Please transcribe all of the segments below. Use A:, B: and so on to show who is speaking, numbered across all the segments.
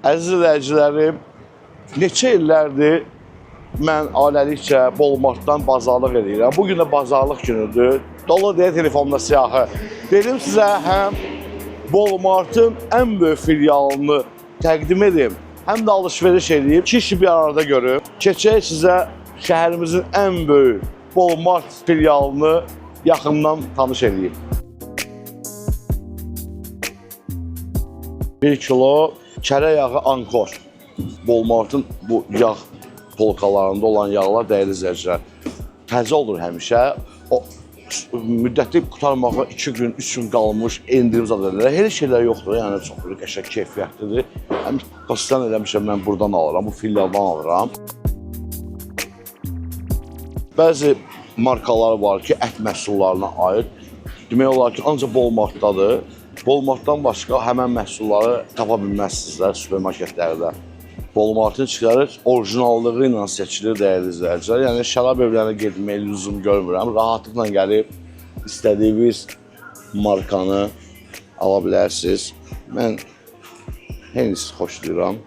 A: Əziz izləyicilərim, neçə illərdir mən ailəlikcə Walmartdan bazarlıq edirəm. Bugün də bazarlıq günüdür. Dolu deyə telefonda siyahı. Dedim sizə həm Walmartın ən böyük filialını təqdim edim, həm də alış-veriş edib, iki işi bir arada görüb. Keçək sizə şəhərimizin ən böyük Walmart filialını yaxından tanış edeyim. 1 kilo kərə yağı Ankor. Walmartın bu yağ polkalarında olan yağlar dəyərli izləyicilər. Təzə olur həmişə. O müddəti qutarmağa 2 gün, 3 gün qalmış endirim zadələrə. Elə şeylər yoxdur, yəni çox qəşəng keyfiyyətlidir. Həm qasdan eləmişəm, mən buradan alıram, bu filialdan alıram. Bəzi markalar var ki, ət məhsullarına aid. Demək olar ki, ancaq Walmartdadır. Walmartdan başqa həmən məhsulları tapa bilməzsizlər supermarketlərdə. Walmartın içkiləri orijinallığı ilə seçilir dəyərli izləyicilər. Yəni şərab evlərinə getməyə lüzum görmürəm. Rahatlıqla gəlib istədiyiniz markanı ala bilərsiniz. Mən henüz xoşlayıram.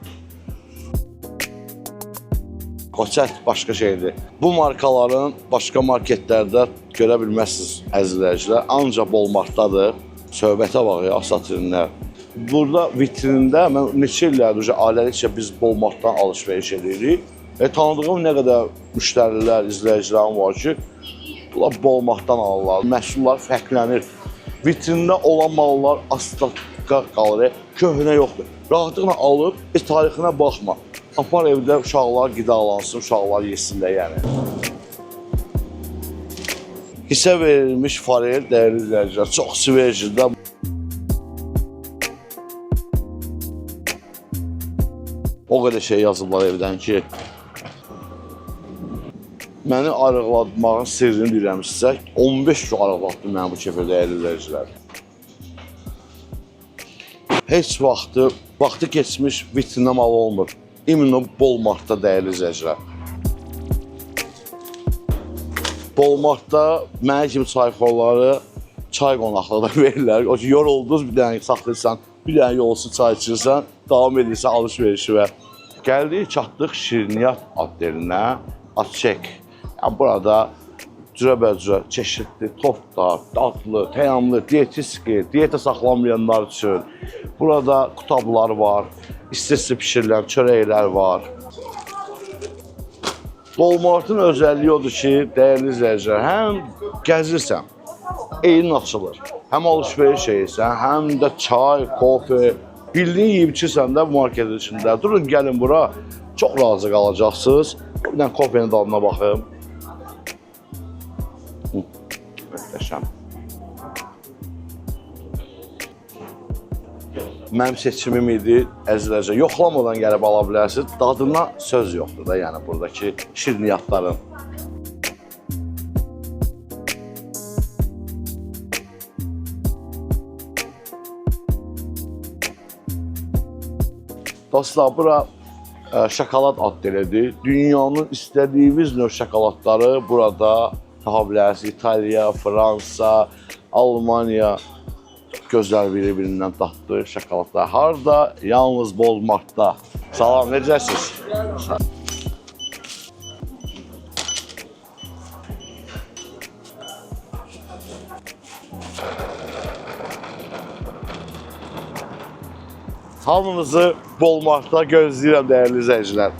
A: Qoçət başqa şeydir. Bu markaların başqa marketlərdə görə bilməzsiniz əziz izləyicilər. Ancaq Walmartdadır. Söhbətə bax ya, satırlar. Burada vitrində mən neçə illərdir ailəlikcə biz Walmartdan alış-veriş edirik. Tanıdığım nə qədər müştərilər, izləyicilərim var ki, bunlar Walmartdan alırlar. Məhsullar fərqlənir. Vitrində olan mallar asıqqa qalır, köhnə yoxdur. Rahatlıqla alıb, tarixinə baxma. Apar evdə uşaqlar qidalansın, uşaqlar yesinlər yəni. Hissə verilmiş farel dəyərli izləyicilər, çox sivercildə. O qədər şey yazıblar evdən ki, məni arıqlatmağın sirrini deyirəm sizə. 15 gün arıqlatdım mən bu kefir dəyərli izləyicilər. Heç vaxtı keçmiş vitrində mal olmur. İmенно Walmartda dəyərli izləyicilər. Walmartda mənə kimi çayxorları çay qonaqlıqda verirlər. O ki, yoruldunuz, bir dənə saxlayırsan, bir dənə yolsu çay içirsən, davam edirsən alış-verişi və gəldik, çatdıq Şirniyyat otelinə, Açek. Yəni, burada cürəbəcürə, çeşidli, tortlar, dadlı, təyamlı, diyetiski, diyetə saxlanmayanlar üçün. Burada qutablar var, isti-isti pişirilən çörəklər var. Walmartın özəlliyi odur ki, dəyərli izləyicilər, həm gəzirsən, eynin açılır. Həm alış-veriş edirsən, həm də çay, kofe, bildiyin yiyib içirsən də bu marketin içində. Durun, gəlin bura, çox razı qalacaqsınız. Bir dənə kofenin dadına baxım. Möhtəşəm. Mənim seçimim idi, əzizlərcə, yoxlamadan gəlib ala bilərsiniz. Dadına söz yoxdur da, yəni buradakı şirniyyatların. Dostlar, bura şokolad adelidir. Dünyanın istədiyiniz növ şokoladları burada tapa bilərsiniz. İtaliya, Fransa, Almaniya. Gözlər biri-birindən dadlı şokoladlar. Harada? Yalnız Walmartda. Salam, necəsiniz? Hamınızı Walmartda gözləyirəm, dəyərli izləyicilər.